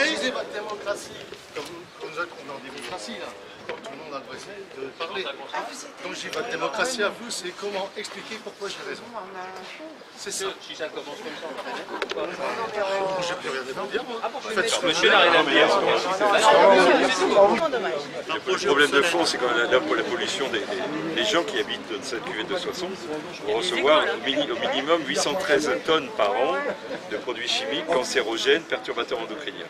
Utilisez votre démocratie, comme on est en démocratie là. Tout le monde a le droit de parler. Quand je dis votre démocratie à vous, c'est comment expliquer pourquoi j'ai raison. C'est ça. Si ça commence comme ça, on va Je peux rien dire. Monsieur n'a rien à dire. Le problème de fond, c'est quand même là pour la pollution des gens qui habitent dans cette cuvette de 60 vont recevoir au minimum 813 tonnes par an de produits chimiques cancérogènes, perturbateurs endocriniens,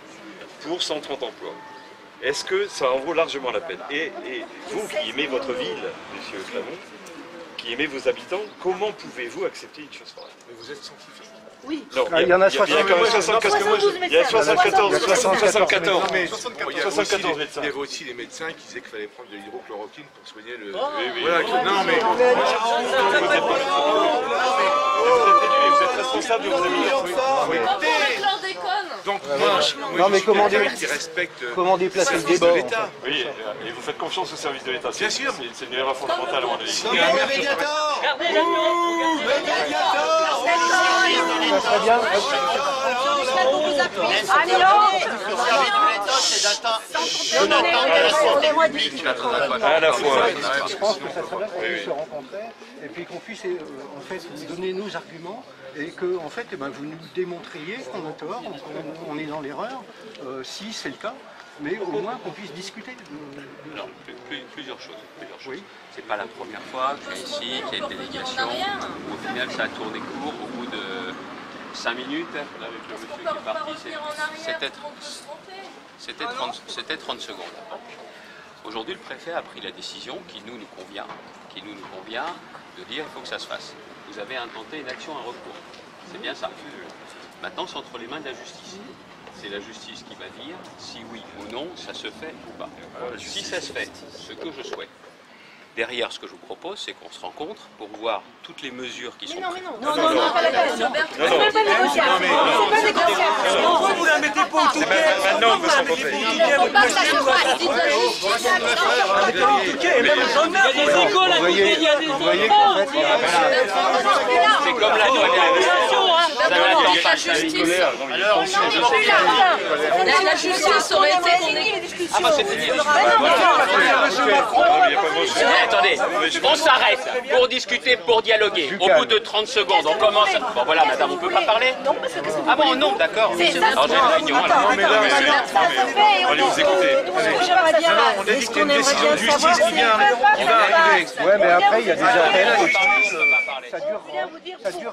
pour 130 emplois. Est-ce que ça en vaut largement la peine? Et vous qui aimez votre ville, monsieur Clamon, qui aimez vos habitants, comment pouvez-vous accepter une chose pareille? Mais vous êtes scientifique. Oui. Non, il y en a 74. Il y a 74 médecins. Il y avait aussi les médecins qui disaient qu'il fallait prendre de l'hydrochloroquine pour soigner le... Oui. Voilà, non mais... Vous êtes responsable de vos habitants. Donc Non mais comment déplacer le débat? Oui, et vous faites confiance au service de l'État. Bien sûr. C'est une erreur fondamentale à mon avis. Ça serait bien. À la fois. Je pense que ça serait bien qu'on puisse se rencontrer et puis qu'on puisse en fait vous donner nos arguments et que en fait vous nous démontriez qu'on a tort, qu'on est dans l'erreur, si c'est le cas, mais au moins qu'on puisse discuter. Non, plusieurs choses. Oui. C'est pas la première fois que je suis ici, qu'il y a une délégation. Au final, ça a tourné court au bout de 5 minutes. Avec le monsieur qui est parti, c'était 30 secondes. Aujourd'hui, le préfet a pris la décision qui nous convient de dire qu'il faut que ça se fasse. Vous avez intenté une action, un recours. C'est bien ça. Maintenant, c'est entre les mains de la justice. C'est la justice qui va dire si oui ou non ça se fait ou pas. Si ça se fait, ce que je souhaite. Derrière, ce que je vous propose, c'est qu'on se rencontre pour voir toutes les mesures qui sont prises. Non, pas la peine. C'est même pas négociable. C'est pas négociable. Pourquoi vous la mettez pas au tout Maintenant, on peut se rencontrer. Il faut pas que ça se fasse. Dites la justice. Et même le gendarme, il y a des écoles à côté, il y a des enfants. C'est comme la loi La justice aurait été... Ah bah c'est fini. Attendez, on s'arrête pour discuter, pour dialoguer. Au bout de 30 secondes, on commence... Bon voilà, madame, on peut pas parler? Ah bon, non, d'accord. Alors j'ai une réunion. Allez, vous écoutez. On a dit qu'il y a une décision de justice qui va arriver. Ouais, mais après il y a des appels. Ça dure.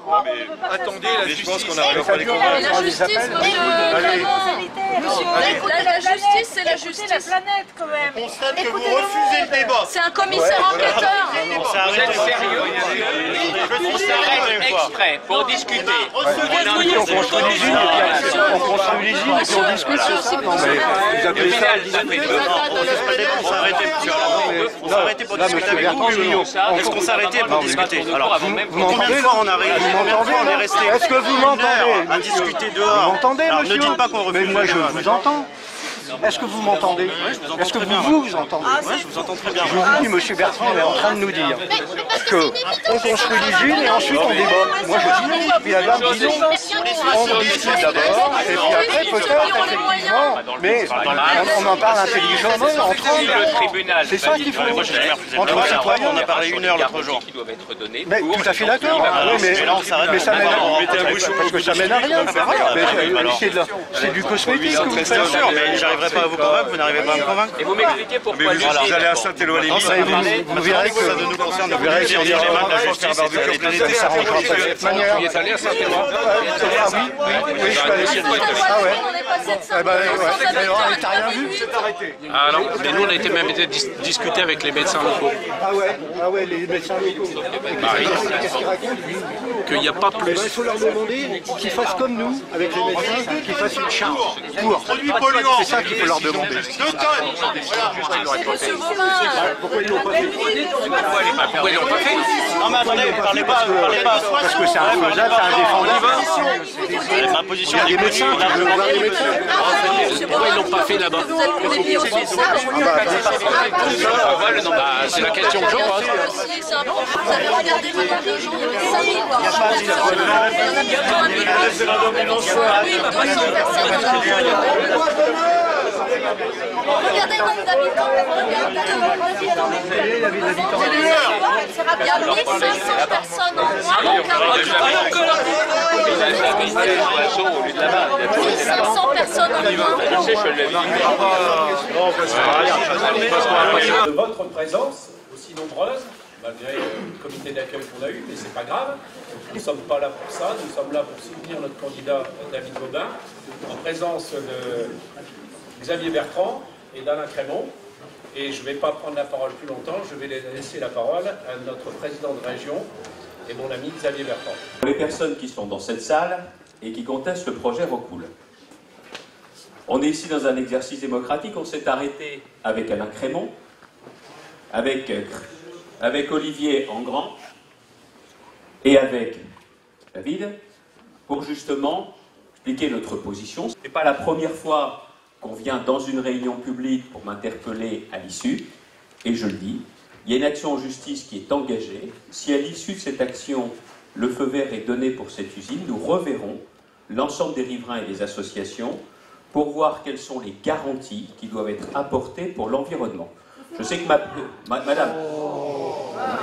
Attendez, la Je pense justice... qu'on n'arrive pas à les convaincre. La justice, la justice, c'est la justice. La planète quand même. On constate que vous refusez le débat. C'est un commissaire enquêteur. Vous êtes sérieux? On s'arrête exprès pour discuter. On construit l'usine et puis on discute, c'est ça? Non mais vous appelez ça... On s'est arrêté pour discuter avec vous. Est-ce qu'on s'est arrêté pour discuter? Alors, combien de fois on est resté Est-ce que vous m'entendez à discuter dehors? Vous m'entendez, Alors, monsieur? ne dites pas qu'on refuse. Mais moi je vous entends. Est-ce que vous m'entendez? Est-ce que vous entendez? Oui, je vous entends très bien. Je vous dis, monsieur Bertrand est en train de nous dire qu'on construit l'usine et ensuite on débat. Moi je dis non, puis la dame dit non. On discute d'abord, et puis après peut-être effectivement, mais on en parle intelligemment entre c'est ça qu'il faut. Entre citoyens. On a parlé 1 heure l'autre jour. Mais tout à fait d'accord. Mais ça mène parce que ça mène à rien. C'est du cosmétique que vous faites. Bien sûr, mais j'arriverai pas à vous convaincre, vous n'arrivez pas à me convaincre. Et vous m'expliquez pourquoi Vous allez à Saint-Éloi-les-Mines. Vous verrez que ça nous concerne, vous verrez si on dira les mains de la justice, ça rentrera pas de cette manière. Tu es allé à Saint-Éloi? Ah oui, je suis allé. Ah ouais. Eh ben ouais, t'as rien vu? C'est arrêté. Ah non, mais nous on a été même discuter avec les médecins locaux. Ah ouais, les médecins locaux. Qu'est-ce qu'ils racontent? Qu'il n'y a pas plus. Il faut leur demander qu'ils fassent comme nous, avec les médecins, qu'ils fassent une charte pour. Produits polluants. C'est ça qu'il faut leur demander. 2 tonnes. Pourquoi ils l'ont pas fait? Pourquoi ils l'ont pas fait? Non mais attendez, parlez pas. Parce que c'est infaisable, c'est indéfendable. Ma position. Il y a des médecins, tu veux voir les médecins? Pourquoi ils l'ont pas fait là-bas? C'est la question que je pose. Regardez le nombre d'habitants. Il y a 1500 personnes en moins en 1500 personnes en moins. De votre présence aussi nombreuse, malgré le comité d'accueil qu'on a eu, mais c'est pas grave. Nous ne sommes pas là pour ça, nous sommes là pour soutenir notre candidat David Gaubin, en présence de Xavier Bertrand et d'Alain Crémont. Et je ne vais pas prendre la parole plus longtemps, je vais laisser la parole à notre président de région et mon ami Xavier Bertrand. Pour les personnes qui sont dans cette salle et qui contestent le projet Rockwool. On est ici dans un exercice démocratique, on s'est arrêté avec Alain Crémont, avec Olivier Engrand et avec David, pour justement expliquer notre position. Ce n'est pas la première fois qu'on vient dans une réunion publique pour m'interpeller à l'issue, et je le dis, il y a une action en justice qui est engagée. Si à l'issue de cette action, le feu vert est donné pour cette usine, nous reverrons l'ensemble des riverains et des associations pour voir quelles sont les garanties qui doivent être apportées pour l'environnement. Je sais que madame,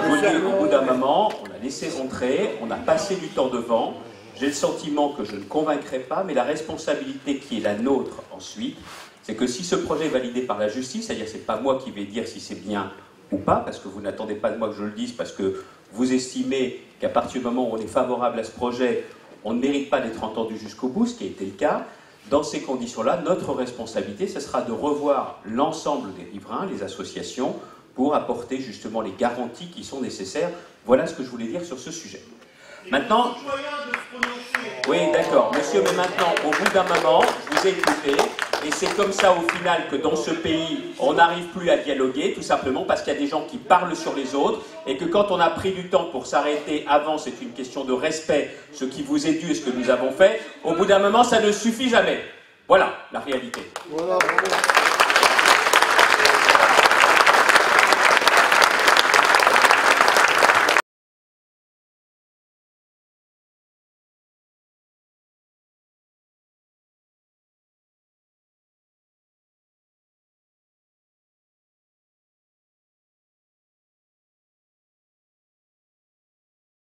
vous le dites, au bout d'un moment, on a laissé rentrer, on a passé du temps devant. J'ai le sentiment que je ne convaincrai pas, mais la responsabilité qui est la nôtre ensuite, c'est que si ce projet est validé par la justice, c'est-à-dire c'est pas moi qui vais dire si c'est bien ou pas, parce que vous n'attendez pas de moi que je le dise, parce que vous estimez qu'à partir du moment où on est favorable à ce projet, on ne mérite pas d'être entendu jusqu'au bout, ce qui a été le cas. Dans ces conditions-là, notre responsabilité, ce sera de revoir l'ensemble des riverains, les associations, pour apporter justement les garanties qui sont nécessaires. Voilà ce que je voulais dire sur ce sujet. Maintenant, oui, d'accord, monsieur, mais maintenant, au bout d'un moment, je vous ai écouté, et c'est comme ça, au final, que dans ce pays, on n'arrive plus à dialoguer, tout simplement parce qu'il y a des gens qui parlent sur les autres, et que quand on a pris du temps pour s'arrêter avant, c'est une question de respect, ce qui vous est dû et ce que nous avons fait, au bout d'un moment, ça ne suffit jamais. Voilà la réalité. Voilà.